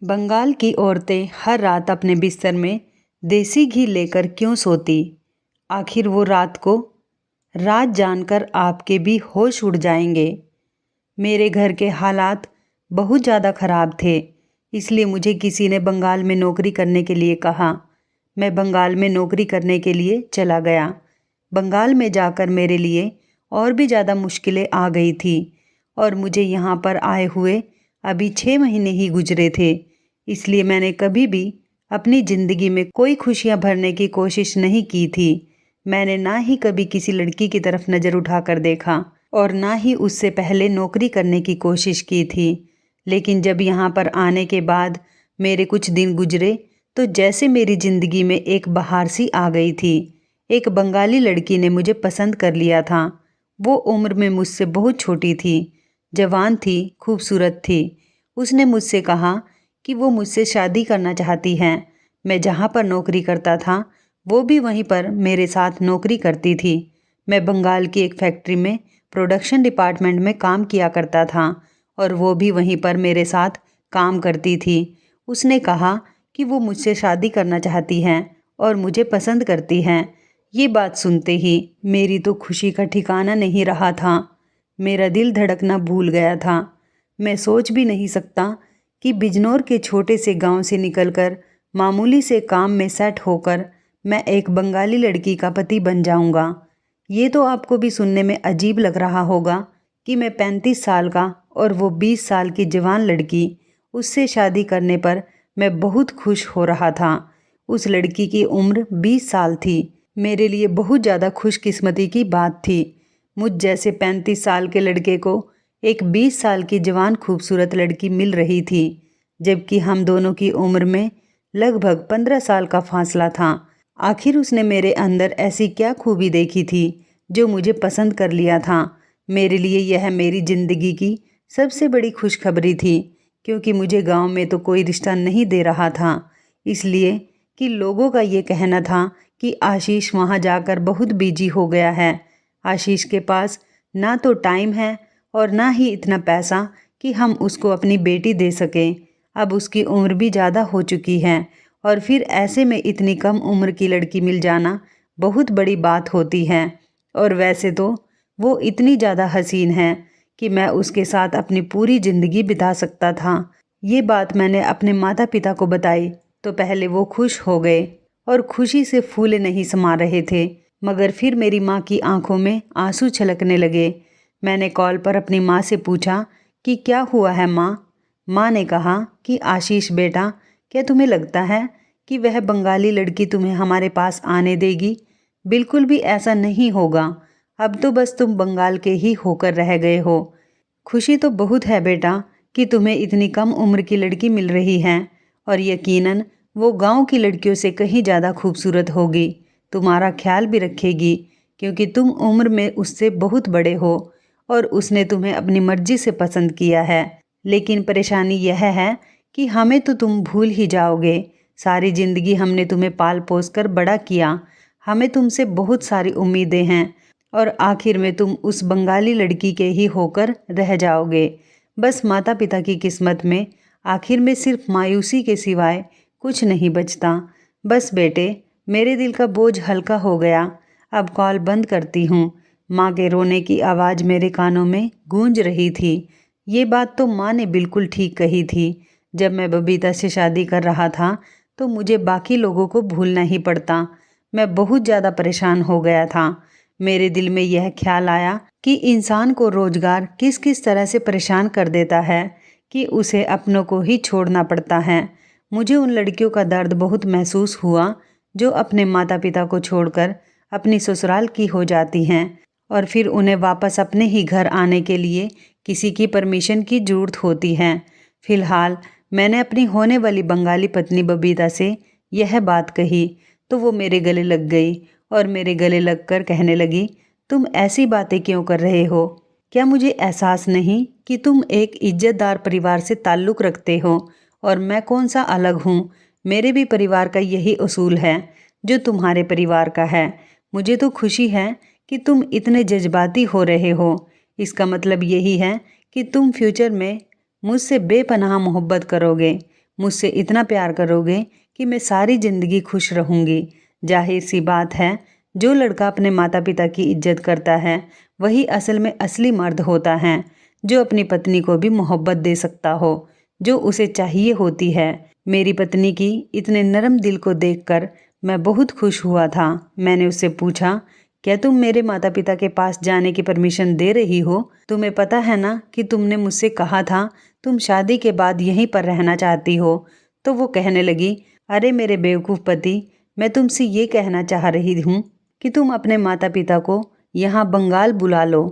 बंगाल की औरतें हर रात अपने बिस्तर में देसी घी लेकर क्यों सोती? आखिर वो रात जानकर आपके भी होश उड़ जाएंगे। मेरे घर के हालात बहुत ज़्यादा ख़राब थे, इसलिए मुझे किसी ने बंगाल में नौकरी करने के लिए कहा। मैं बंगाल में नौकरी करने के लिए चला गया। बंगाल में जाकर मेरे लिए और भी ज़्यादा मुश्किलें आ गई थी और मुझे यहाँ पर आए हुए अभी 6 महीने ही गुजरे थे। इसलिए मैंने कभी भी अपनी ज़िंदगी में कोई खुशियाँ भरने की कोशिश नहीं की थी। मैंने ना ही कभी किसी लड़की की तरफ नज़र उठाकर देखा और ना ही उससे पहले नौकरी करने की कोशिश की थी। लेकिन जब यहाँ पर आने के बाद मेरे कुछ दिन गुजरे तो जैसे मेरी ज़िंदगी में एक बहार सी आ गई थी। एक बंगाली लड़की ने मुझे पसंद कर लिया था। वो उम्र में मुझसे बहुत छोटी थी, जवान थी, खूबसूरत थी। उसने मुझसे कहा कि वो मुझसे शादी करना चाहती हैं। मैं जहाँ पर नौकरी करता था वो भी वहीं पर मेरे साथ नौकरी करती थी। मैं बंगाल की एक फैक्ट्री में प्रोडक्शन डिपार्टमेंट में काम किया करता था और वो भी वहीं पर मेरे साथ काम करती थी। उसने कहा कि वो मुझसे शादी करना चाहती हैं और मुझे पसंद करती हैं। ये बात सुनते ही मेरी तो खुशी का ठिकाना नहीं रहा था। मेरा दिल धड़कना भूल गया था। मैं सोच भी नहीं सकता कि बिजनौर के छोटे से गांव से निकलकर मामूली से काम में सेट होकर मैं एक बंगाली लड़की का पति बन जाऊंगा। ये तो आपको भी सुनने में अजीब लग रहा होगा कि मैं 35 साल का और वो 20 साल की जवान लड़की, उससे शादी करने पर मैं बहुत खुश हो रहा था। उस लड़की की उम्र 20 साल थी। मेरे लिए बहुत ज़्यादा खुशकिस्मती की बात थी। मुझ जैसे 35 साल के लड़के को एक 20 साल की जवान खूबसूरत लड़की मिल रही थी, जबकि हम दोनों की उम्र में लगभग 15 साल का फासला था। आखिर उसने मेरे अंदर ऐसी क्या खूबी देखी थी जो मुझे पसंद कर लिया था। मेरे लिए यह मेरी ज़िंदगी की सबसे बड़ी खुशखबरी थी, क्योंकि मुझे गांव में तो कोई रिश्ता नहीं दे रहा था, इसलिए कि लोगों का ये कहना था कि आशीष वहाँ जाकर बहुत बिजी हो गया है। आशीष के पास ना तो टाइम है और ना ही इतना पैसा कि हम उसको अपनी बेटी दे सकें। अब उसकी उम्र भी ज़्यादा हो चुकी है और फिर ऐसे में इतनी कम उम्र की लड़की मिल जाना बहुत बड़ी बात होती है। और वैसे तो वो इतनी ज़्यादा हसीन है कि मैं उसके साथ अपनी पूरी ज़िंदगी बिता सकता था। ये बात मैंने अपने माता पिता को बताई तो पहले वो खुश हो गए और खुशी से फूले नहीं समा रहे थे, मगर फिर मेरी माँ की आंखों में आंसू छलकने लगे। मैंने कॉल पर अपनी माँ से पूछा कि क्या हुआ है माँ। माँ ने कहा कि आशीष बेटा, क्या तुम्हें लगता है कि वह बंगाली लड़की तुम्हें हमारे पास आने देगी? बिल्कुल भी ऐसा नहीं होगा। अब तो बस तुम बंगाल के ही होकर रह गए हो। खुशी तो बहुत है बेटा कि तुम्हें इतनी कम उम्र की लड़की मिल रही है और यकीनन वो गांव की लड़कियों से कहीं ज़्यादा खूबसूरत होगी। तुम्हारा ख्याल भी रखेगी, क्योंकि तुम उम्र में उससे बहुत बड़े हो और उसने तुम्हें अपनी मर्जी से पसंद किया है। लेकिन परेशानी यह है कि हमें तो तुम भूल ही जाओगे। सारी ज़िंदगी हमने तुम्हें पाल पोस कर बड़ा किया। हमें तुमसे बहुत सारी उम्मीदें हैं और आखिर में तुम उस बंगाली लड़की के ही होकर रह जाओगे। बस माता पिता की किस्मत में आखिर में सिर्फ मायूसी के सिवाय कुछ नहीं बचता। बस बेटे, मेरे दिल का बोझ हल्का हो गया। अब कॉल बंद करती हूँ। माँ के रोने की आवाज़ मेरे कानों में गूंज रही थी। ये बात तो माँ ने बिल्कुल ठीक कही थी। जब मैं बबीता से शादी कर रहा था तो मुझे बाकी लोगों को भूलना ही पड़ता। मैं बहुत ज़्यादा परेशान हो गया था। मेरे दिल में यह ख्याल आया कि इंसान को रोज़गार किस किस तरह से परेशान कर देता है कि उसे अपनों को ही छोड़ना पड़ता है। मुझे उन लड़कियों का दर्द बहुत महसूस हुआ जो अपने माता पिता को छोड़कर अपनी ससुराल की हो जाती हैं और फिर उन्हें वापस अपने ही घर आने के लिए किसी की परमिशन की ज़रूरत होती है। फ़िलहाल मैंने अपनी होने वाली बंगाली पत्नी बबीता से यह बात कही तो वो मेरे गले लग गई और मेरे गले लगकर कहने लगी, तुम ऐसी बातें क्यों कर रहे हो? क्या मुझे एहसास नहीं कि तुम एक इज्जतदार परिवार से ताल्लुक़ रखते हो और मैं कौन सा अलग हूँ? मेरे भी परिवार का यही उसूल है जो तुम्हारे परिवार का है। मुझे तो खुशी है कि तुम इतने जज्बाती हो रहे हो। इसका मतलब यही है कि तुम फ्यूचर में मुझसे बेपनाह मोहब्बत करोगे। मुझसे इतना प्यार करोगे कि मैं सारी ज़िंदगी खुश रहूँगी। जाहिर सी बात है, जो लड़का अपने माता पिता की इज्जत करता है वही असल में असली मर्द होता है, जो अपनी पत्नी को भी मोहब्बत दे सकता हो जो उसे चाहिए होती है। मेरी पत्नी की इतने नरम दिल को देखकर मैं बहुत खुश हुआ था। मैंने उससे पूछा, क्या तुम मेरे माता पिता के पास जाने की परमिशन दे रही हो? तुम्हें पता है ना कि तुमने मुझसे कहा था तुम शादी के बाद यहीं पर रहना चाहती हो। तो वो कहने लगी, अरे मेरे बेवकूफ़ पति, मैं तुमसे ये कहना चाह रही हूँ कि तुम अपने माता पिता को यहाँ बंगाल बुला लो।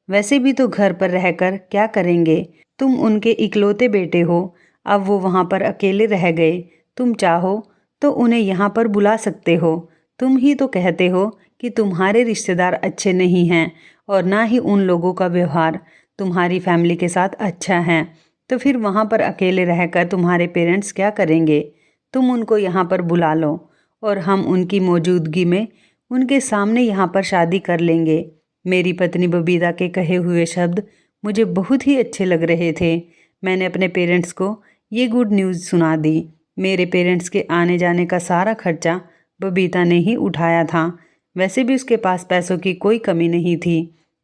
वैसे भी तो घर पर रहकर क्या करेंगे, तुम उनके इकलौते बेटे हो। अब वो वहाँ पर अकेले रह गए, तुम चाहो तो उन्हें यहाँ पर बुला सकते हो। तुम ही तो कहते हो कि तुम्हारे रिश्तेदार अच्छे नहीं हैं और ना ही उन लोगों का व्यवहार तुम्हारी फैमिली के साथ अच्छा है, तो फिर वहाँ पर अकेले रहकर तुम्हारे पेरेंट्स क्या करेंगे? तुम उनको यहाँ पर बुला लो और हम उनकी मौजूदगी में उनके सामने यहाँ पर शादी कर लेंगे। मेरी पत्नी बबीता के कहे हुए शब्द मुझे बहुत ही अच्छे लग रहे थे। मैंने अपने पेरेंट्स को ये गुड न्यूज़ सुना दी। मेरे पेरेंट्स के आने जाने का सारा खर्चा बबीता ने ही उठाया था। वैसे भी उसके पास पैसों की कोई कमी नहीं थी,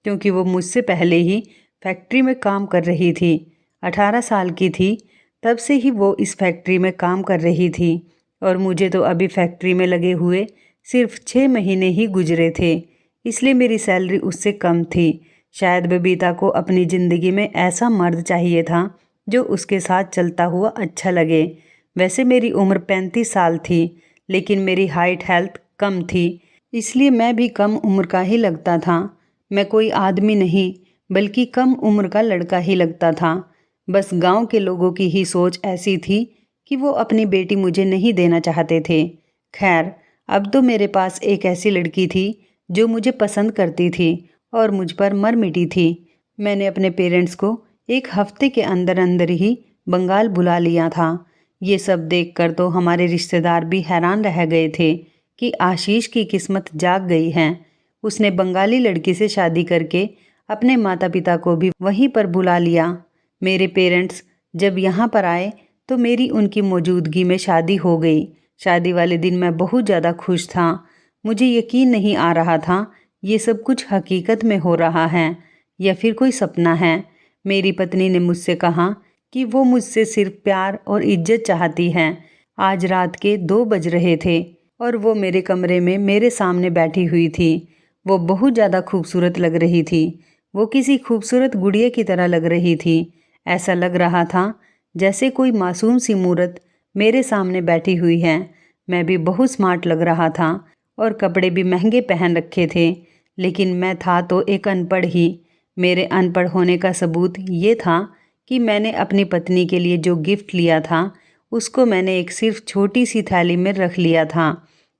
क्योंकि वो मुझसे पहले ही फैक्ट्री में काम कर रही थी। 18 साल की थी तब से ही वो इस फैक्ट्री में काम कर रही थी और मुझे तो अभी फैक्ट्री में लगे हुए सिर्फ 6 महीने ही गुजरे थे, इसलिए मेरी सैलरी उससे कम थी। शायद बबीता को अपनी ज़िंदगी में ऐसा मर्द चाहिए था जो उसके साथ चलता हुआ अच्छा लगे। वैसे मेरी उम्र 35 साल थी, लेकिन मेरी हाइट हेल्थ कम थी, इसलिए मैं भी कम उम्र का ही लगता था। मैं कोई आदमी नहीं बल्कि कम उम्र का लड़का ही लगता था। बस गांव के लोगों की ही सोच ऐसी थी कि वो अपनी बेटी मुझे नहीं देना चाहते थे। खैर, अब तो मेरे पास एक ऐसी लड़की थी जो मुझे पसंद करती थी और मुझ पर मर मिटी थी। मैंने अपने पेरेंट्स को एक हफ्ते के अंदर अंदर ही बंगाल बुला लिया था। ये सब देखकर तो हमारे रिश्तेदार भी हैरान रह गए थे कि आशीष की किस्मत जाग गई है। उसने बंगाली लड़की से शादी करके अपने माता पिता को भी वहीं पर बुला लिया। मेरे पेरेंट्स जब यहाँ पर आए तो मेरी उनकी मौजूदगी में शादी हो गई। शादी वाले दिन मैं बहुत ज़्यादा खुश था। मुझे यकीन नहीं आ रहा था ये सब कुछ हकीकत में हो रहा है या फिर कोई सपना है। मेरी पत्नी ने मुझसे कहा कि वो मुझसे सिर्फ प्यार और इज्जत चाहती है। आज रात के 2 बज रहे थे और वो मेरे कमरे में मेरे सामने बैठी हुई थी। वो बहुत ज़्यादा खूबसूरत लग रही थी। वो किसी खूबसूरत गुड़िया की तरह लग रही थी। ऐसा लग रहा था जैसे कोई मासूम सी मूरत मेरे सामने बैठी हुई है। मैं भी बहुत स्मार्ट लग रहा था और कपड़े भी महंगे पहन रखे थे, लेकिन मैं था तो एक अनपढ़ ही। मेरे अनपढ़ होने का सबूत ये था कि मैंने अपनी पत्नी के लिए जो गिफ्ट लिया था उसको मैंने एक सिर्फ छोटी सी थैली में रख लिया था।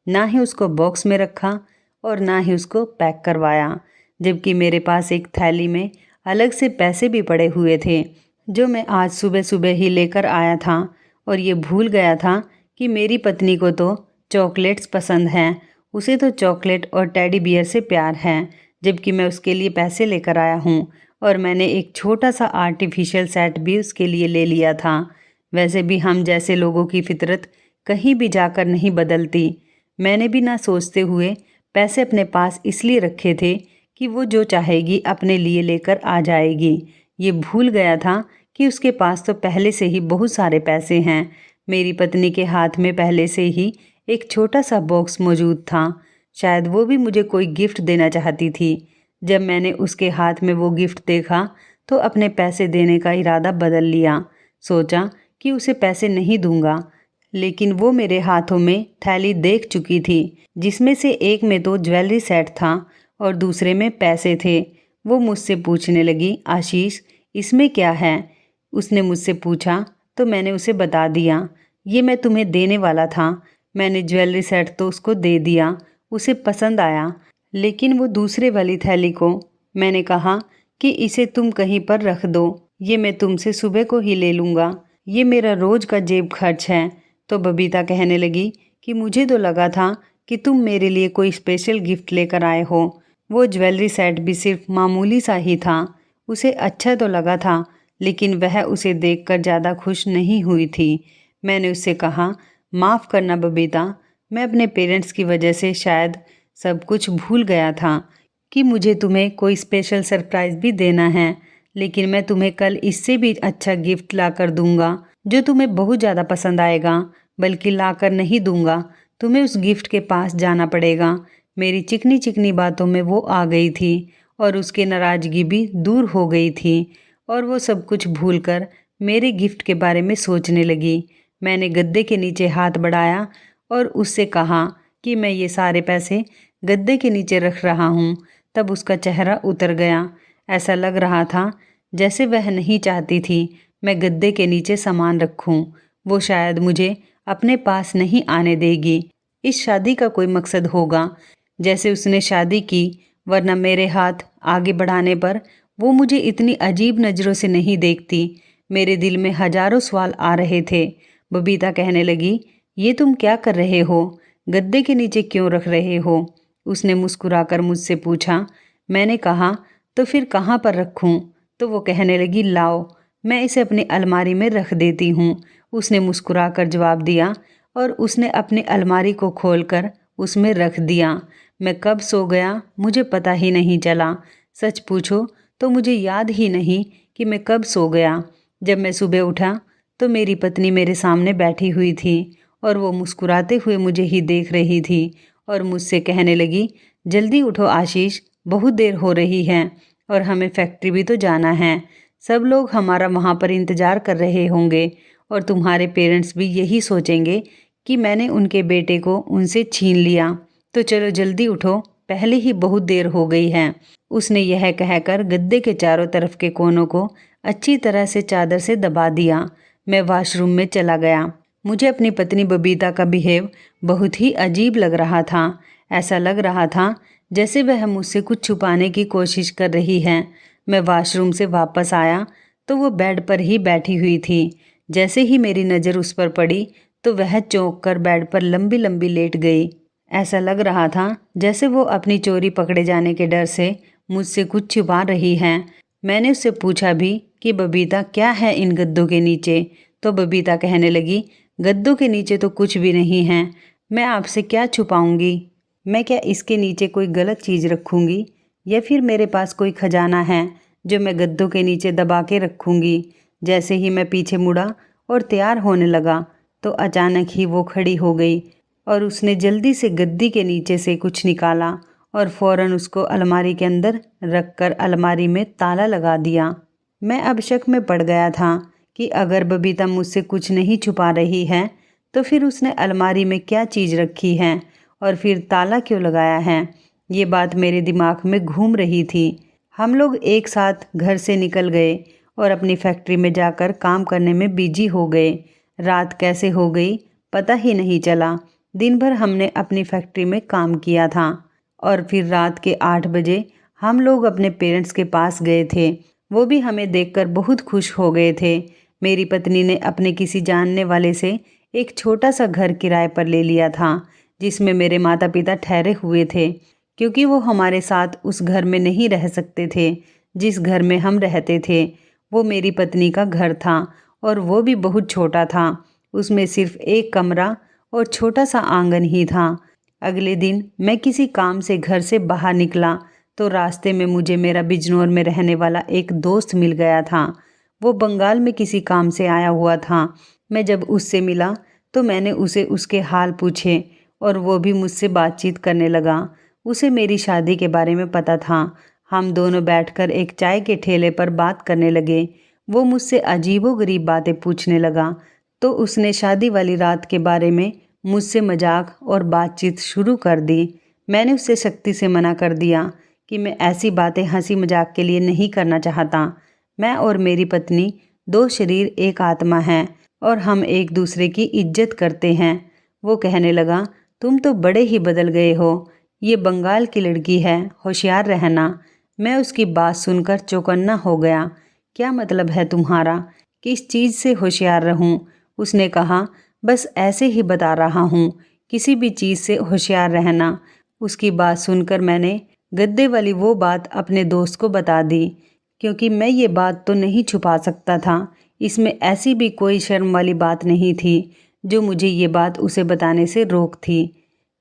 ना ही उसको बॉक्स में रखा और ना ही उसको पैक करवाया, जबकि मेरे पास एक थैली में अलग से पैसे भी पड़े हुए थे जो मैं आज सुबह सुबह ही लेकर आया था। और ये भूल गया था कि मेरी पत्नी को तो चॉकलेट्स पसंद हैं। उसे तो चॉकलेट और टेडी बियर से प्यार है, जबकि मैं उसके लिए पैसे लेकर आया हूँ और मैंने एक छोटा सा आर्टिफिशियल सेट भी उसके लिए ले लिया था। वैसे भी हम जैसे लोगों की फितरत कहीं भी जाकर नहीं बदलती। मैंने भी ना सोचते हुए पैसे अपने पास इसलिए रखे थे कि वो जो चाहेगी अपने लिए लेकर आ जाएगी। ये भूल गया था कि उसके पास तो पहले से ही बहुत सारे पैसे हैं। मेरी पत्नी के हाथ में पहले से ही एक छोटा सा बॉक्स मौजूद था। शायद वो भी मुझे कोई गिफ्ट देना चाहती थी। जब मैंने उसके हाथ में वो गिफ्ट देखा तो अपने पैसे देने का इरादा बदल लिया। सोचा कि उसे पैसे नहीं दूंगा, लेकिन वो मेरे हाथों में थैली देख चुकी थी जिसमें से एक में तो ज्वेलरी सेट था और दूसरे में पैसे थे। वो मुझसे पूछने लगी, आशीष इसमें क्या है? उसने मुझसे पूछा तो मैंने उसे बता दिया, ये मैं तुम्हें देने वाला था। मैंने ज्वेलरी सेट तो उसको दे दिया, उसे पसंद आया, लेकिन वो दूसरे वाली थैली को मैंने कहा कि इसे तुम कहीं पर रख दो, ये मैं तुमसे सुबह को ही ले लूँगा, ये मेरा रोज़ का जेब खर्च है। तो बबीता कहने लगी कि मुझे तो लगा था कि तुम मेरे लिए कोई स्पेशल गिफ्ट लेकर आए हो। वो ज्वेलरी सेट भी सिर्फ मामूली सा ही था। उसे अच्छा तो लगा था, लेकिन वह उसे देखकर ज़्यादा खुश नहीं हुई थी। मैंने उससे कहा, माफ़ करना बबीता, मैं अपने पेरेंट्स की वजह से शायद सब कुछ भूल गया था कि मुझे तुम्हें कोई स्पेशल सरप्राइज़ भी देना है। लेकिन मैं तुम्हें कल इससे भी अच्छा गिफ्ट ला कर दूँगा जो तुम्हें बहुत ज़्यादा पसंद आएगा। बल्कि ला कर नहीं दूँगा, तुम्हें उस गिफ्ट के पास जाना पड़ेगा। मेरी चिकनी चिकनी बातों में वो आ गई थी और उसकी नाराज़गी भी दूर हो गई थी और वो सब कुछ भूलकर मेरे गिफ्ट के बारे में सोचने लगी। मैंने गद्दे के नीचे हाथ बढ़ाया और उससे कहा कि मैं ये सारे पैसे गद्दे के नीचे रख रहा हूँ। तब उसका चेहरा उतर गया। ऐसा लग रहा था जैसे वह नहीं चाहती थी मैं गद्दे के नीचे सामान रखूं। वो शायद मुझे अपने पास नहीं आने देगी। इस शादी का कोई मकसद होगा जैसे उसने शादी की, वरना मेरे हाथ आगे बढ़ाने पर वो मुझे इतनी अजीब नज़रों से नहीं देखती। मेरे दिल में हजारों सवाल आ रहे थे। बबीता कहने लगी, ये तुम क्या कर रहे हो? गद्दे के नीचे क्यों रख रहे हो? उसने मुस्कुराकर मुझसे पूछा। मैंने कहा, तो फिर कहाँ पर रखूं? तो वो कहने लगी, लाओ मैं इसे अपनी अलमारी में रख देती हूँ। उसने मुस्कुराकर जवाब दिया और उसने अपनी अलमारी को खोलकर उसमें रख दिया। मैं कब सो गया मुझे पता ही नहीं चला। सच पूछो तो मुझे याद ही नहीं कि मैं कब सो गया। जब मैं सुबह उठा तो मेरी पत्नी मेरे सामने बैठी हुई थी और वो मुस्कुराते हुए मुझे ही देख रही थी और मुझसे कहने लगी, जल्दी उठो आशीष, बहुत देर हो रही है और हमें फैक्ट्री भी तो जाना है। सब लोग हमारा वहाँ पर इंतज़ार कर रहे होंगे और तुम्हारे पेरेंट्स भी यही सोचेंगे कि मैंने उनके बेटे को उनसे छीन लिया। तो चलो जल्दी उठो, पहले ही बहुत देर हो गई है। उसने यह कहकर गद्दे के चारों तरफ के कोनों को अच्छी तरह से चादर से दबा दिया। मैं वॉशरूम में चला गया। मुझे अपनी पत्नी बबीता का बिहेव बहुत ही अजीब लग रहा था। ऐसा लग रहा था जैसे वह मुझसे कुछ छुपाने की कोशिश कर रही है। मैं वॉशरूम से वापस आया तो वो बेड पर ही बैठी हुई थी। जैसे ही मेरी नज़र उस पर पड़ी तो वह चौंक कर बेड पर लंबी लंबी लेट गई। ऐसा लग रहा था जैसे वो अपनी चोरी पकड़े जाने के डर से मुझसे कुछ छुपा रही है। मैंने उससे पूछा भी कि बबीता क्या है इन गद्दों के नीचे? तो बबीता कहने लगी, गद्दों के नीचे तो कुछ भी नहीं है। मैं आपसे क्या छुपाऊंगी? मैं क्या इसके नीचे कोई गलत चीज़ रखूंगी या फिर मेरे पास कोई खजाना है जो मैं गद्दों के नीचे दबा के रखूंगी? जैसे ही मैं पीछे मुड़ा और तैयार होने लगा तो अचानक ही वो खड़ी हो गई और उसने जल्दी से गद्दी के नीचे से कुछ निकाला और फ़ौरन उसको अलमारी के अंदर रखकर अलमारी में ताला लगा दिया। मैं अब शक में पड़ गया था कि अगर बबीता मुझसे कुछ नहीं छुपा रही है तो फिर उसने अलमारी में क्या चीज़ रखी है और फिर ताला क्यों लगाया है। ये बात मेरे दिमाग में घूम रही थी। हम लोग एक साथ घर से निकल गए और अपनी फैक्ट्री में जाकर काम करने में बिजी हो गए। रात कैसे हो गई पता ही नहीं चला। दिन भर हमने अपनी फैक्ट्री में काम किया था और फिर रात के 8 बजे हम लोग अपने पेरेंट्स के पास गए थे। वो भी हमें देखकर बहुत खुश हो गए थे। मेरी पत्नी ने अपने किसी जानने वाले से एक छोटा सा घर किराए पर ले लिया था जिसमें मेरे माता पिता ठहरे हुए थे, क्योंकि वो हमारे साथ उस घर में नहीं रह सकते थे जिस घर में हम रहते थे। वो मेरी पत्नी का घर था और वो भी बहुत छोटा था। उसमें सिर्फ एक कमरा और छोटा सा आंगन ही था। अगले दिन मैं किसी काम से घर से बाहर निकला तो रास्ते में मुझे मेरा बिजनौर में रहने वाला एक दोस्त मिल गया था। वो बंगाल में किसी काम से आया हुआ था। मैं जब उससे मिला तो मैंने उसे उसके हाल पूछे और वो भी मुझसे बातचीत करने लगा। उसे मेरी शादी के बारे में पता था। हम दोनों बैठकर एक चाय के ठेले पर बात करने लगे। वो मुझसे अजीबोगरीब बातें पूछने लगा तो उसने शादी वाली रात के बारे में मुझसे मजाक और बातचीत शुरू कर दी। मैंने उससे सख्ती से मना कर दिया कि मैं ऐसी बातें हंसी मजाक के लिए नहीं करना चाहता। मैं और मेरी पत्नी 2 शरीर एक आत्मा हैं और हम एक दूसरे की इज्जत करते हैं। वो कहने लगा, तुम तो बड़े ही बदल गए हो। ये बंगाल की लड़की है, होशियार रहना। मैं उसकी बात सुनकर चौकन्ना हो गया। क्या मतलब है तुम्हारा? किस चीज़ से होशियार रहूं? उसने कहा, बस ऐसे ही बता रहा हूँ, किसी भी चीज़ से होशियार रहना। उसकी बात सुनकर मैंने गद्दे वाली वो बात अपने दोस्त को बता दी, क्योंकि मैं ये बात तो नहीं छुपा सकता था। इसमें ऐसी भी कोई शर्म वाली बात नहीं थी जो मुझे ये बात उसे बताने से रोक थी।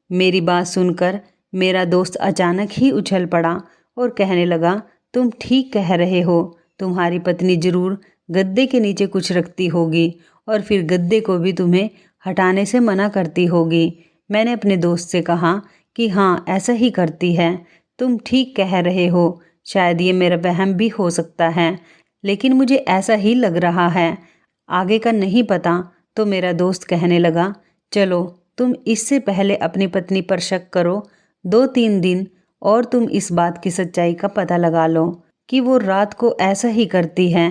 मेरी बात सुनकर मेरा दोस्त अचानक ही उछल पड़ा और कहने लगा, तुम ठीक कह रहे हो, तुम्हारी पत्नी जरूर गद्दे के नीचे कुछ रखती होगी और फिर गद्दे को भी तुम्हें हटाने से मना करती होगी। मैंने अपने दोस्त से कहा कि हाँ, ऐसा ही करती है। तुम ठीक कह रहे हो, शायद ये मेरा वहम भी हो सकता है, लेकिन मुझे ऐसा ही लग रहा है। आगे का नहीं पता। तो मेरा दोस्त कहने लगा, चलो तुम इससे पहले अपनी पत्नी पर शक करो 2-3 दिन और तुम इस बात की सच्चाई का पता लगा लो कि वो रात को ऐसा ही करती है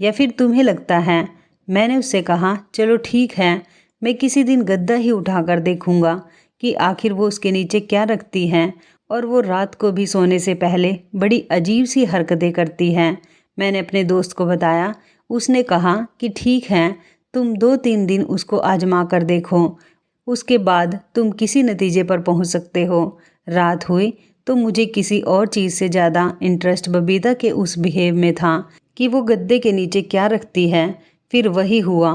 या फिर तुम्हें लगता है। मैंने उससे कहा, चलो ठीक है, मैं किसी दिन गद्दा ही उठाकर देखूंगा कि आखिर वो उसके नीचे क्या रखती हैं और वो रात को भी सोने से पहले बड़ी अजीब सी हरकतें करती हैं। मैंने अपने दोस्त को बताया। उसने कहा कि ठीक है, तुम 2-3 दिन उसको आजमा कर देखो, उसके बाद तुम किसी नतीजे पर पहुंच सकते हो। रात हुई तो मुझे किसी और चीज़ से ज़्यादा इंटरेस्ट बबीता के उस बिहेव में था कि वो गद्दे के नीचे क्या रखती है। फिर वही हुआ।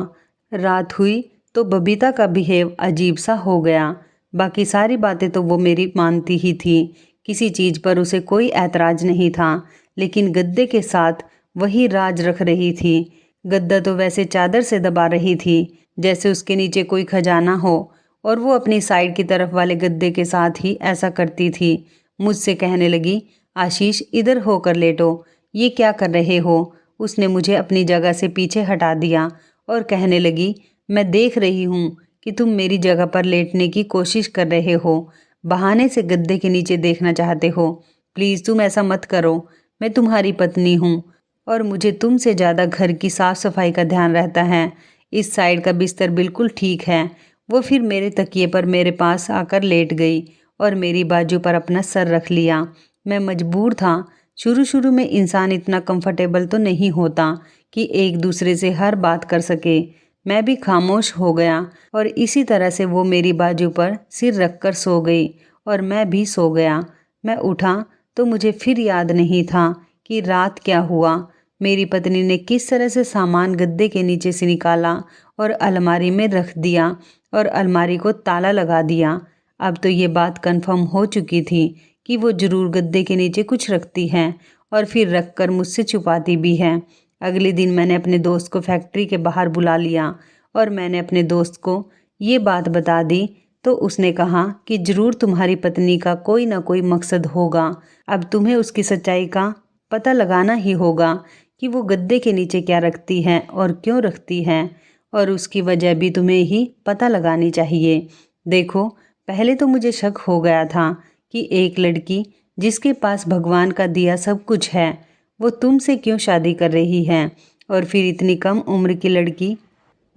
रात हुई तो बबीता का बिहेव अजीब सा हो गया। बाकी सारी बातें तो वो मेरी मानती ही थी, किसी चीज़ पर उसे कोई ऐतराज़ नहीं था, लेकिन गद्दे के साथ वही राज रख रही थी। गद्दा तो वैसे चादर से दबा रही थी जैसे उसके नीचे कोई खजाना हो, और वो अपनी साइड की तरफ वाले गद्दे के साथ ही ऐसा करती थी। मुझसे कहने लगी, आशीष इधर होकर लेटो, ये क्या कर रहे हो। उसने मुझे अपनी जगह से पीछे हटा दिया और कहने लगी, मैं देख रही हूँ कि तुम मेरी जगह पर लेटने की कोशिश कर रहे हो, बहाने से गद्दे के नीचे देखना चाहते हो। प्लीज़ तुम ऐसा मत करो, मैं तुम्हारी पत्नी हूँ और मुझे तुमसे ज़्यादा घर की साफ़ सफाई का ध्यान रहता है। इस साइड का बिस्तर बिल्कुल ठीक है। वो फिर मेरे तकिए पर मेरे पास आकर लेट गई और मेरी बाजू पर अपना सर रख लिया। मैं मजबूर था। शुरू शुरू में इंसान इतना कंफर्टेबल तो नहीं होता कि एक दूसरे से हर बात कर सके। मैं भी खामोश हो गया और इसी तरह से वो मेरी बाजू पर सिर रखकर सो गई और मैं भी सो गया। मैं उठा तो मुझे फिर याद नहीं था कि रात क्या हुआ। मेरी पत्नी ने किस तरह से सामान गद्दे के नीचे से निकाला और अलमारी में रख दिया और अलमारी को ताला लगा दिया। अब तो ये बात कंफर्म हो चुकी थी कि वो ज़रूर गद्दे के नीचे कुछ रखती हैं और फिर रख कर मुझसे छुपाती भी है। अगले दिन मैंने अपने दोस्त को फैक्ट्री के बाहर बुला लिया और मैंने अपने दोस्त को ये बात बता दी। तो उसने कहा कि ज़रूर तुम्हारी पत्नी का कोई ना कोई मकसद होगा। अब तुम्हें उसकी सच्चाई का पता लगाना ही होगा कि वो गद्दे के नीचे क्या रखती है और क्यों रखती है, और उसकी वजह भी तुम्हें ही पता लगानी चाहिए। देखो, पहले तो मुझे शक हो गया था कि एक लड़की जिसके पास भगवान का दिया सब कुछ है, वो तुमसे क्यों शादी कर रही है। और फिर इतनी कम उम्र की लड़की,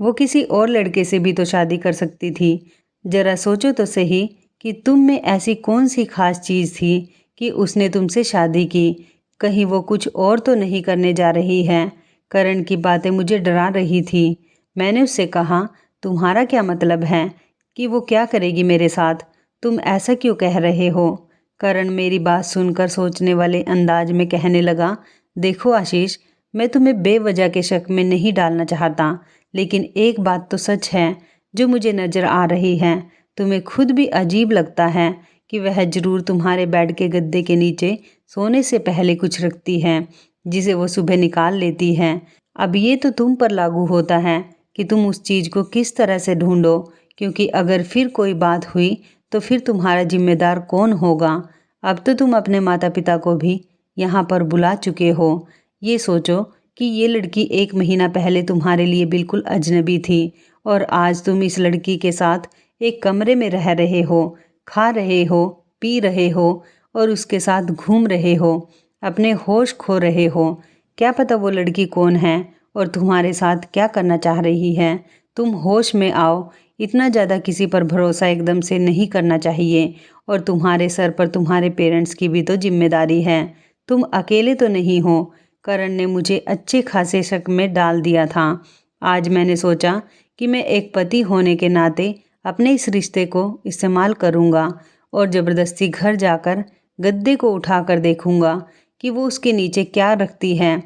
वो किसी और लड़के से भी तो शादी कर सकती थी। ज़रा सोचो तो सही कि तुम में ऐसी कौन सी खास चीज़ थी कि उसने तुमसे शादी की। कहीं वो कुछ और तो नहीं करने जा रही है। करण की बातें मुझे डरा रही थी। मैंने उससे कहा, तुम्हारा क्या मतलब है कि वो क्या करेगी मेरे साथ, तुम ऐसा क्यों कह रहे हो। करण मेरी बात सुनकर सोचने वाले अंदाज में कहने लगा, देखो आशीष, मैं तुम्हें बेवजह के शक में नहीं डालना चाहता, लेकिन एक बात तो सच है जो मुझे नज़र आ रही है। तुम्हें खुद भी अजीब लगता है कि वह ज़रूर तुम्हारे बेड के गद्दे के नीचे सोने से पहले कुछ रखती है जिसे वो सुबह निकाल लेती है। अब ये तो तुम पर लागू होता है कि तुम उस चीज़ को किस तरह से ढूंढो, क्योंकि अगर फिर कोई बात हुई तो फिर तुम्हारा जिम्मेदार कौन होगा। अब तो तुम अपने माता पिता को भी यहाँ पर बुला चुके हो। ये सोचो कि ये लड़की 1 महीना पहले तुम्हारे लिए बिल्कुल अजनबी थी और आज तुम इस लड़की के साथ एक कमरे में रह रहे हो, खा रहे हो, पी रहे हो और उसके साथ घूम रहे हो, अपने होश खो रहे हो। क्या पता वो लड़की कौन है और तुम्हारे साथ क्या करना चाह रही है। तुम होश में आओ। इतना ज़्यादा किसी पर भरोसा एकदम से नहीं करना चाहिए, और तुम्हारे सर पर तुम्हारे पेरेंट्स की भी तो जिम्मेदारी है। तुम अकेले तो नहीं हो। करण ने मुझे अच्छे खासे शक में डाल दिया था। आज मैंने सोचा कि मैं एक पति होने के नाते अपने इस रिश्ते को इस्तेमाल करूँगा और ज़बरदस्ती घर जाकर गद्दे को उठाकर देखूँगा कि वो उसके नीचे क्या रखती है,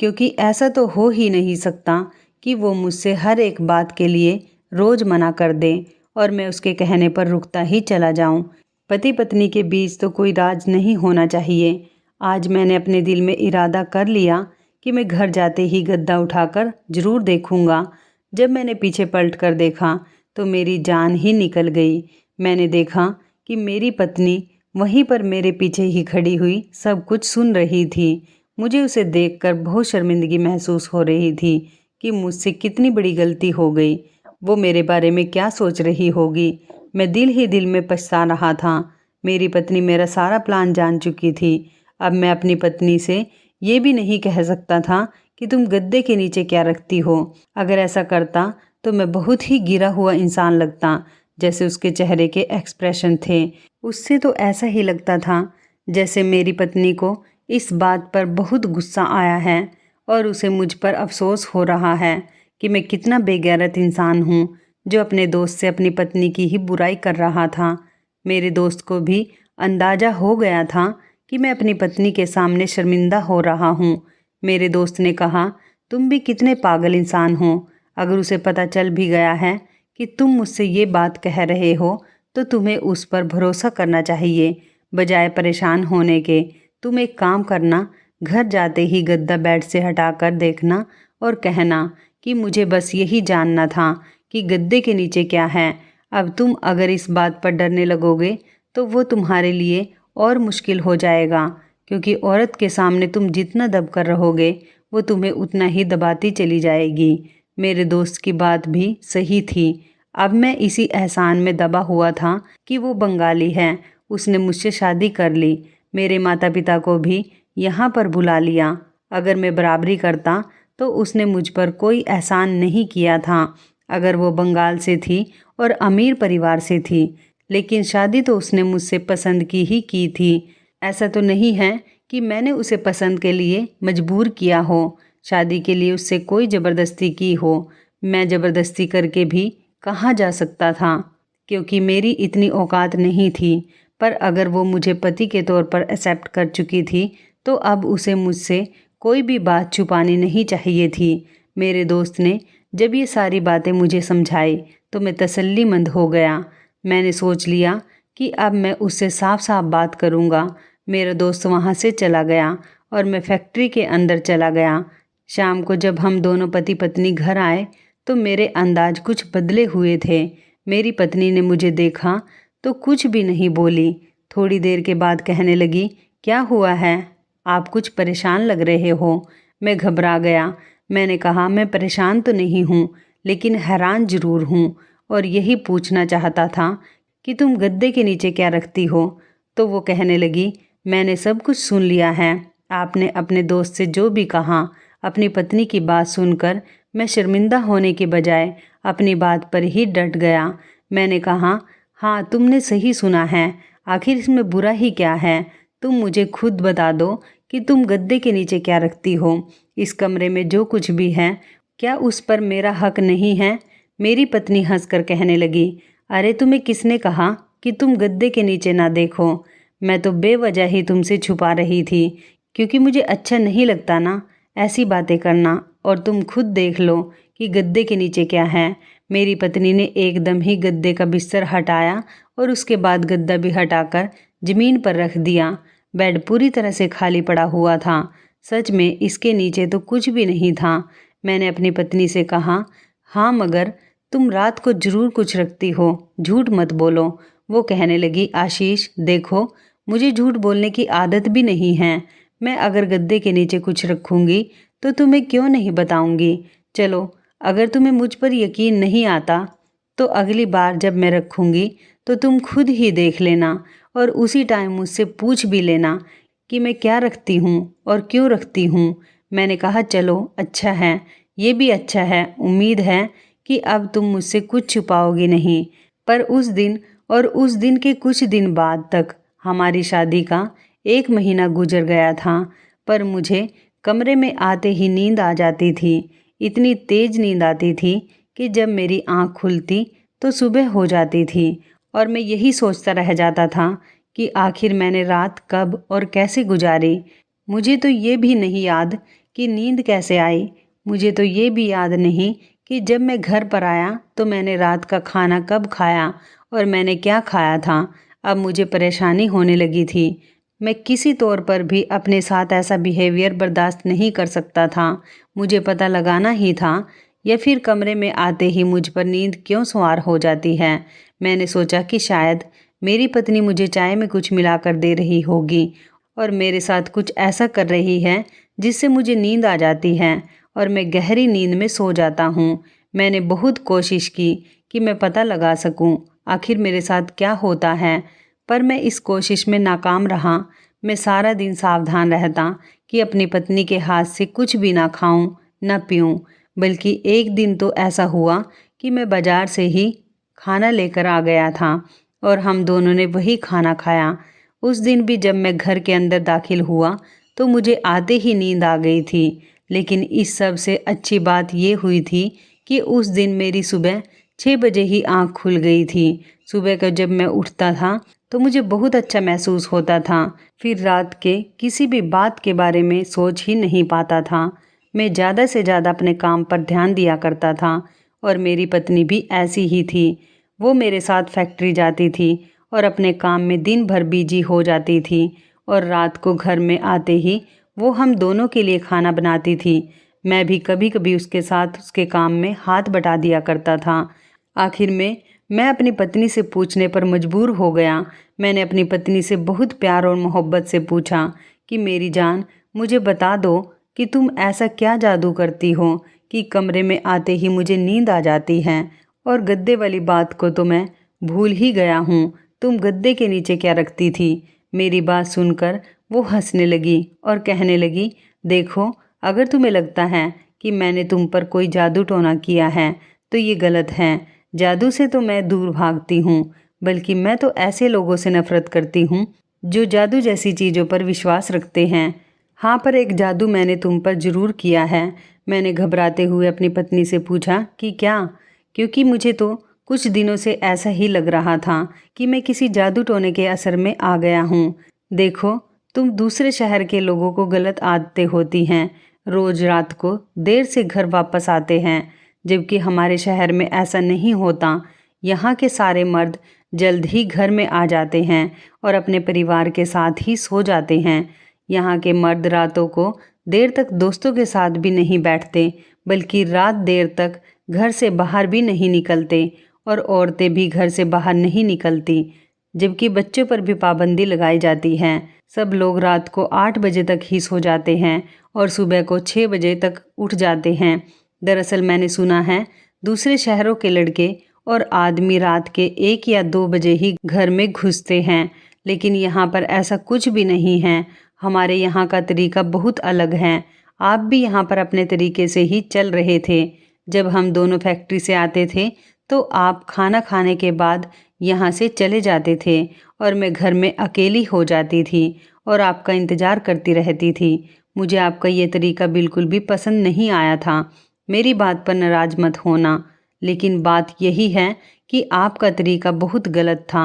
क्योंकि ऐसा तो हो ही नहीं सकता कि वो मुझसे हर एक बात के लिए रोज़ मना कर दे और मैं उसके कहने पर रुकता ही चला जाऊं। पति पत्नी के बीच तो कोई राज नहीं होना चाहिए। आज मैंने अपने दिल में इरादा कर लिया कि मैं घर जाते ही गद्दा उठाकर ज़रूर देखूंगा। जब मैंने पीछे पलट कर देखा तो मेरी जान ही निकल गई। मैंने देखा कि मेरी पत्नी वहीं पर मेरे पीछे ही खड़ी हुई सब कुछ सुन रही थी। मुझे उसे देखकर बहुत शर्मिंदगी महसूस हो रही थी कि मुझसे कितनी बड़ी गलती हो गई। वो मेरे बारे में क्या सोच रही होगी। मैं दिल ही दिल में पछता रहा था। मेरी पत्नी मेरा सारा प्लान जान चुकी थी। अब मैं अपनी पत्नी से ये भी नहीं कह सकता था कि तुम गद्दे के नीचे क्या रखती हो। अगर ऐसा करता तो मैं बहुत ही गिरा हुआ इंसान लगता, जैसे उसके चेहरे के एक्सप्रेशन थे। उससे तो ऐसा ही लगता था जैसे मेरी पत्नी को इस बात पर बहुत गुस्सा आया है और उसे मुझ पर अफसोस हो रहा है कि मैं कितना बेगैरत इंसान हूँ जो अपने दोस्त से अपनी पत्नी की ही बुराई कर रहा था। मेरे दोस्त को भी अंदाज़ा हो गया था कि मैं अपनी पत्नी के सामने शर्मिंदा हो रहा हूँ। मेरे दोस्त ने कहा, तुम भी कितने पागल इंसान हो। अगर उसे पता चल भी गया है कि तुम मुझसे ये बात कह रहे हो तो तुम्हें उस पर भरोसा करना चाहिए बजाय परेशान होने के। तुम एक काम करना, घर जाते ही गद्दा बेड से हटाकर देखना और कहना कि मुझे बस यही जानना था कि गद्दे के नीचे क्या है। अब तुम अगर इस बात पर डरने लगोगे तो वो तुम्हारे लिए और मुश्किल हो जाएगा, क्योंकि औरत के सामने तुम जितना दब कर रहोगे वो तुम्हें उतना ही दबाती चली जाएगी। मेरे दोस्त की बात भी सही थी। अब मैं इसी एहसान में दबा हुआ था कि वो बंगाली है, उसने मुझसे शादी कर ली, मेरे माता पिता को भी यहाँ पर बुला लिया। अगर मैं बराबरी करता तो उसने मुझ पर कोई एहसान नहीं किया था। अगर वो बंगाल से थी और अमीर परिवार से थी, लेकिन शादी तो उसने मुझसे पसंद की ही की थी। ऐसा तो नहीं है कि मैंने उसे पसंद के लिए मजबूर किया हो, शादी के लिए उससे कोई ज़बरदस्ती की हो। मैं ज़बरदस्ती करके भी कहाँ जा सकता था, क्योंकि मेरी इतनी औकात नहीं थी। पर अगर वो मुझे पति के तौर पर एक्सेप्ट कर चुकी थी तो अब उसे मुझसे कोई भी बात छुपानी नहीं चाहिए थी। मेरे दोस्त ने जब ये सारी बातें मुझे समझाई तो मैं तसल्लीमंद हो गया। मैंने सोच लिया कि अब मैं उससे साफ साफ बात करूँगा। मेरा दोस्त वहाँ से चला गया और मैं फैक्ट्री के अंदर चला गया। शाम को जब हम दोनों पति पत्नी घर आए तो मेरे अंदाज कुछ बदले हुए थे। मेरी पत्नी ने मुझे देखा तो कुछ भी नहीं बोली। थोड़ी देर के बाद कहने लगी, क्या हुआ है, आप कुछ परेशान लग रहे हो। मैं घबरा गया। मैंने कहा, मैं परेशान तो नहीं हूँ, लेकिन हैरान ज़रूर हूँ और यही पूछना चाहता था कि तुम गद्दे के नीचे क्या रखती हो। तो वो कहने लगी, मैंने सब कुछ सुन लिया है। आपने अपने दोस्त से जो भी कहा, अपनी पत्नी की बात सुनकर मैं शर्मिंदा होने के बजाय अपनी बात पर ही डट गया। मैंने कहा, हाँ तुमने सही सुना है, आखिर इसमें बुरा ही क्या है। तुम मुझे खुद बता दो कि तुम गद्दे के नीचे क्या रखती हो। इस कमरे में जो कुछ भी है, क्या उस पर मेरा हक नहीं है। मेरी पत्नी हंसकर कहने लगी, अरे तुम्हें किसने कहा कि तुम गद्दे के नीचे ना देखो। मैं तो बेवजह ही तुमसे छुपा रही थी, क्योंकि मुझे अच्छा नहीं लगता ना ऐसी बातें करना। और तुम खुद देख लो कि गद्दे के नीचे क्या है। मेरी पत्नी ने एकदम ही गद्दे का बिस्तर हटाया और उसके बाद गद्दा भी हटाकर ज़मीन पर रख दिया। बेड पूरी तरह से खाली पड़ा हुआ था। सच में इसके नीचे तो कुछ भी नहीं था। मैंने अपनी पत्नी से कहा, हाँ मगर तुम रात को ज़रूर कुछ रखती हो, झूठ मत बोलो। वो कहने लगी, आशीष देखो, मुझे झूठ बोलने की आदत भी नहीं है। मैं अगर गद्दे के नीचे कुछ रखूँगी तो तुम्हें क्यों नहीं बताऊँगी। चलो, अगर तुम्हें मुझ पर यकीन नहीं आता तो अगली बार जब मैं रखूँगी तो तुम खुद ही देख लेना और उसी टाइम मुझसे पूछ भी लेना कि मैं क्या रखती हूँ और क्यों रखती हूँ। मैंने कहा, चलो अच्छा है, ये भी अच्छा है। उम्मीद है कि अब तुम मुझसे कुछ छुपाओगी नहीं। पर उस दिन और उस दिन के कुछ दिन बाद तक हमारी शादी का 1 महीना गुजर गया था। पर मुझे कमरे में आते ही नींद आ जाती थी। इतनी तेज नींद आती थी कि जब मेरी आँख खुलती तो सुबह हो जाती थी और मैं यही सोचता रह जाता था कि आखिर मैंने रात कब और कैसे गुजारी। मुझे तो ये भी नहीं याद कि नींद कैसे आई। मुझे तो ये भी याद नहीं कि जब मैं घर पर आया तो मैंने रात का खाना कब खाया और मैंने क्या खाया था। अब मुझे परेशानी होने लगी थी। मैं किसी तौर पर भी अपने साथ ऐसा बिहेवियर बर्दाश्त नहीं कर सकता था। मुझे पता लगाना ही था, या फिर कमरे में आते ही मुझ पर नींद क्यों सवार हो जाती है। मैंने सोचा कि शायद मेरी पत्नी मुझे चाय में कुछ मिलाकर दे रही होगी और मेरे साथ कुछ ऐसा कर रही है जिससे मुझे नींद आ जाती है और मैं गहरी नींद में सो जाता हूँ। मैंने बहुत कोशिश की कि मैं पता लगा सकूँ आखिर मेरे साथ क्या होता है, पर मैं इस कोशिश में नाकाम रहा। मैं सारा दिन सावधान रहता कि अपनी पत्नी के हाथ से कुछ भी ना खाऊं, न पीऊं। बल्कि एक दिन तो ऐसा हुआ कि मैं बाजार से ही खाना लेकर आ गया था और हम दोनों ने वही खाना खाया। उस दिन भी जब मैं घर के अंदर दाखिल हुआ तो मुझे आते ही नींद आ गई थी। लेकिन इस सब से अच्छी बात ये हुई थी कि उस दिन मेरी सुबह 6 बजे ही आँख खुल गई थी। सुबह का जब मैं उठता था तो मुझे बहुत अच्छा महसूस होता था। फिर रात के किसी भी बात के बारे में सोच ही नहीं पाता था। मैं ज़्यादा से ज़्यादा अपने काम पर ध्यान दिया करता था और मेरी पत्नी भी ऐसी ही थी। वो मेरे साथ फैक्ट्री जाती थी और अपने काम में दिन भर बिजी हो जाती थी और रात को घर में आते ही वो हम दोनों के लिए खाना बनाती थी। मैं भी कभी कभी उसके साथ उसके काम में हाथ बटा दिया करता था। आखिर में मैं अपनी पत्नी से पूछने पर मजबूर हो गया। मैंने अपनी पत्नी से बहुत प्यार और मोहब्बत से पूछा कि मेरी जान, मुझे बता दो कि तुम ऐसा क्या जादू करती हो कि कमरे में आते ही मुझे नींद आ जाती है, और गद्दे वाली बात को तो मैं भूल ही गया हूँ। तुम गद्दे के नीचे क्या रखती थी? मेरी बात सुनकर वो हंसने लगी और कहने लगी, देखो, अगर तुम्हें लगता है कि मैंने तुम पर कोई जादू टोना किया है तो ये गलत है। जादू से तो मैं दूर भागती हूँ, बल्कि मैं तो ऐसे लोगों से नफरत करती हूँ जो जादू जैसी चीज़ों पर विश्वास रखते हैं। हाँ, पर एक जादू मैंने तुम पर ज़रूर किया है। मैंने घबराते हुए अपनी पत्नी से पूछा कि क्या, क्योंकि मुझे तो कुछ दिनों से ऐसा ही लग रहा था कि मैं किसी जादू टोने के असर में आ गया हूँ। देखो, तुम दूसरे शहर के लोगों को गलत आदतें होती हैं, रोज रात को देर से घर वापस आते हैं, जबकि हमारे शहर में ऐसा नहीं होता। यहाँ के सारे मर्द जल्द ही घर में आ जाते हैं और अपने परिवार के साथ ही सो जाते हैं। यहाँ के मर्द रातों को देर तक दोस्तों के साथ भी नहीं बैठते, बल्कि रात देर तक घर से बाहर भी नहीं निकलते, और औरतें भी घर से बाहर नहीं निकलती, जबकि बच्चों पर भी पाबंदी लगाई जाती है। सब लोग रात को 8 बजे तक ही सो जाते हैं और सुबह को 6 बजे तक उठ जाते हैं। दरअसल मैंने सुना है दूसरे शहरों के लड़के और आदमी रात के 1 या 2 बजे ही घर में घुसते हैं, लेकिन यहाँ पर ऐसा कुछ भी नहीं है। हमारे यहाँ का तरीका बहुत अलग है। आप भी यहाँ पर अपने तरीके से ही चल रहे थे। जब हम दोनों फैक्ट्री से आते थे तो आप खाना खाने के बाद यहाँ से चले जाते थे और मैं घर में अकेली हो जाती थी और आपका इंतज़ार करती रहती थी। मुझे आपका ये तरीका बिल्कुल भी पसंद नहीं आया था। मेरी बात पर नाराज मत होना, लेकिन बात यही है कि आपका तरीका बहुत गलत था।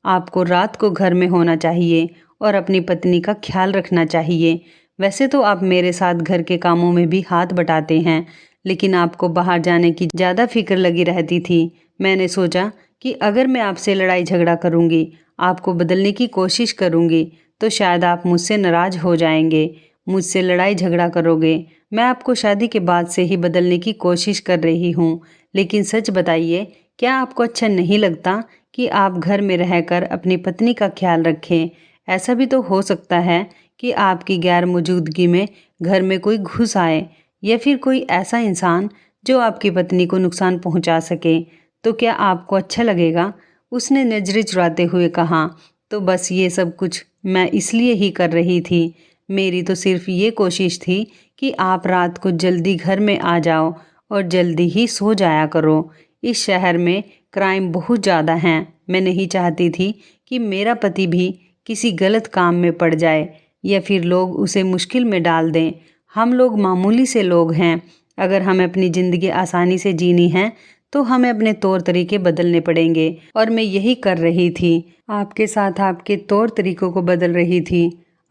आपको रात को घर में होना चाहिए और अपनी पत्नी का ख्याल रखना चाहिए। वैसे तो आप मेरे साथ घर के कामों में भी हाथ बटाते हैं, लेकिन आपको बाहर जाने की ज़्यादा फिक्र लगी रहती थी। मैंने सोचा कि अगर मैं आपसे लड़ाई झगड़ा करूँगी, आपको बदलने की कोशिश करूँगी, तो शायद आप मुझसे नाराज़ हो जाएंगे, मुझसे लड़ाई झगड़ा करोगे। मैं आपको शादी के बाद से ही बदलने की कोशिश कर रही हूँ, लेकिन सच बताइए, क्या आपको अच्छा नहीं लगता कि आप घर में रहकर अपनी पत्नी का ख्याल रखें? ऐसा भी तो हो सकता है कि आपकी गैर मौजूदगी में घर में कोई घुस आए, या फिर कोई ऐसा इंसान जो आपकी पत्नी को नुकसान पहुंचा सके। तो क्या आपको अच्छा लगेगा? उसने नजरें चुराते हुए कहा। तो बस ये सब कुछ मैं इसलिए ही कर रही थी। मेरी तो सिर्फ ये कोशिश थी कि आप रात को जल्दी घर में आ जाओ और जल्दी ही सो जाया करो। इस शहर में क्राइम बहुत ज़्यादा हैं। मैं नहीं चाहती थी कि मेरा पति भी किसी गलत काम में पड़ जाए या फिर लोग उसे मुश्किल में डाल दें। हम लोग मामूली से लोग हैं। अगर हमें अपनी ज़िंदगी आसानी से जीनी है तो हमें अपने तौर तरीके बदलने पड़ेंगे, और मैं यही कर रही थी। आपके साथ आपके तौर तरीकों को बदल रही थी।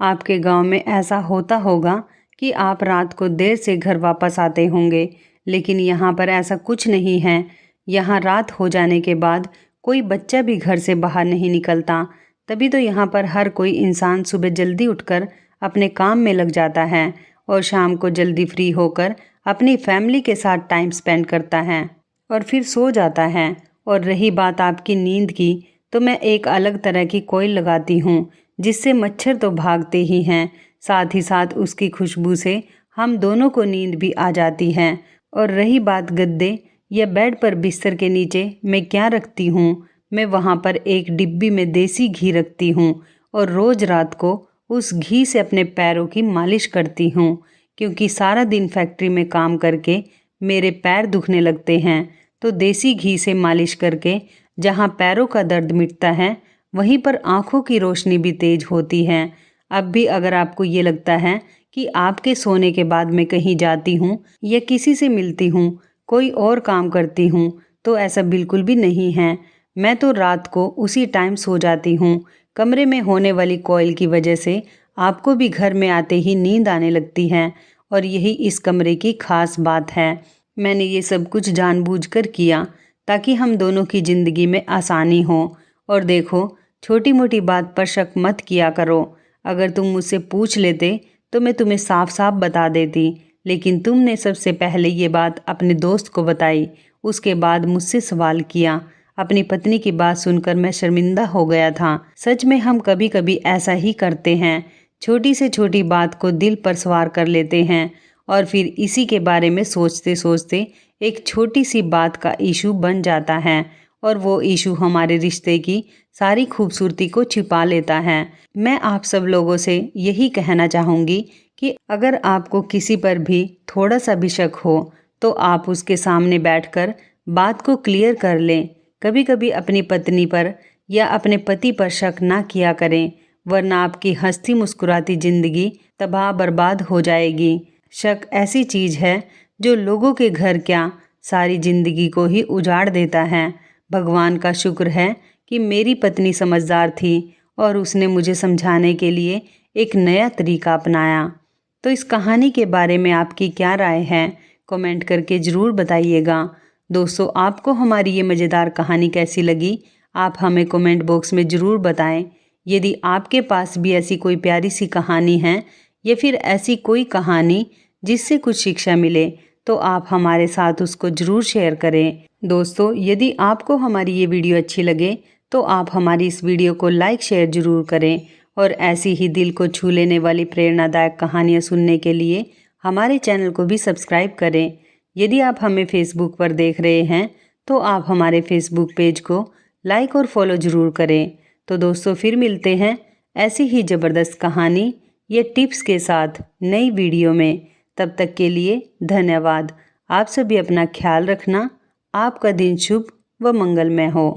आपके गांव में ऐसा होता होगा कि आप रात को देर से घर वापस आते होंगे, लेकिन यहाँ पर ऐसा कुछ नहीं है। यहाँ रात हो जाने के बाद कोई बच्चा भी घर से बाहर नहीं निकलता। तभी तो यहाँ पर हर कोई इंसान सुबह जल्दी उठकर अपने काम में लग जाता है और शाम को जल्दी फ्री होकर अपनी फैमिली के साथ टाइम स्पेंड करता है और फिर सो जाता है। और रही बात आपकी नींद की, तो मैं एक अलग तरह की कोयल लगाती हूँ जिससे मच्छर तो भागते ही हैं, साथ ही साथ उसकी खुशबू से हम दोनों को नींद भी आ जाती है। और रही बात गद्दे या बेड पर बिस्तर के नीचे मैं क्या रखती हूँ, मैं वहाँ पर एक डिब्बी में देसी घी रखती हूँ और रोज़ रात को उस घी से अपने पैरों की मालिश करती हूँ, क्योंकि सारा दिन फैक्ट्री में काम करके मेरे पैर दुखने लगते हैं। तो देसी घी से मालिश करके जहाँ पैरों का दर्द मिटता है, वहीं पर आँखों की रोशनी भी तेज होती है। अब भी अगर आपको ये लगता है कि आपके सोने के बाद मैं कहीं जाती हूँ या किसी से मिलती हूँ, कोई और काम करती हूँ, तो ऐसा बिल्कुल भी नहीं है। मैं तो रात को उसी टाइम सो जाती हूँ। कमरे में होने वाली कोयल की वजह से आपको भी घर में आते ही नींद आने लगती है और यही इस कमरे की खास बात है। मैंने ये सब कुछ जानबूझकर किया ताकि हम दोनों की ज़िंदगी में आसानी हो। और देखो, छोटी मोटी बात पर शक मत किया करो। अगर तुम मुझसे पूछ लेते तो मैं तुम्हें साफ साफ बता देती, लेकिन तुमने सबसे पहले ये बात अपने दोस्त को बताई, उसके बाद मुझसे सवाल किया। अपनी पत्नी की बात सुनकर मैं शर्मिंदा हो गया था। सच में हम कभी कभी ऐसा ही करते हैं, छोटी से छोटी बात को दिल पर सवार कर लेते हैं और फिर इसी के बारे में सोचते सोचते एक छोटी सी बात का इशू बन जाता है और वो इशू हमारे रिश्ते की सारी खूबसूरती को छिपा लेता है। मैं आप सब लोगों से यही कहना चाहूँगी कि अगर आपको किसी पर भी थोड़ा सा भी शक हो तो आप उसके सामने बैठकर बात को क्लियर कर लें। कभी कभी अपनी पत्नी पर या अपने पति पर शक ना किया करें, वरना आपकी हंसती मुस्कुराती ज़िंदगी तबाह बर्बाद हो जाएगी। शक ऐसी चीज़ है जो लोगों के घर क्या सारी ज़िंदगी को ही उजाड़ देता है। भगवान का शुक्र है कि मेरी पत्नी समझदार थी और उसने मुझे समझाने के लिए एक नया तरीका अपनाया। तो इस कहानी के बारे में आपकी क्या राय है, कमेंट करके ज़रूर बताइएगा। दोस्तों, आपको हमारी ये मज़ेदार कहानी कैसी लगी, आप हमें कमेंट बॉक्स में ज़रूर बताएं। यदि आपके पास भी ऐसी कोई प्यारी सी कहानी है या फिर ऐसी कोई कहानी जिससे कुछ शिक्षा मिले, तो आप हमारे साथ उसको ज़रूर शेयर करें। दोस्तों, यदि आपको हमारी ये वीडियो अच्छी लगे तो आप हमारी इस वीडियो को लाइक शेयर ज़रूर करें और ऐसी ही दिल को छू लेने वाली प्रेरणादायक कहानियाँ सुनने के लिए हमारे चैनल को भी सब्सक्राइब करें। यदि आप हमें फेसबुक पर देख रहे हैं तो आप हमारे फेसबुक पेज को लाइक और फॉलो ज़रूर करें। तो दोस्तों, फिर मिलते हैं ऐसी ही ज़बरदस्त कहानी या टिप्स के साथ नई वीडियो में। तब तक के लिए धन्यवाद। आप सभी अपना ख्याल रखना। आपका दिन शुभ व मंगलमय हो।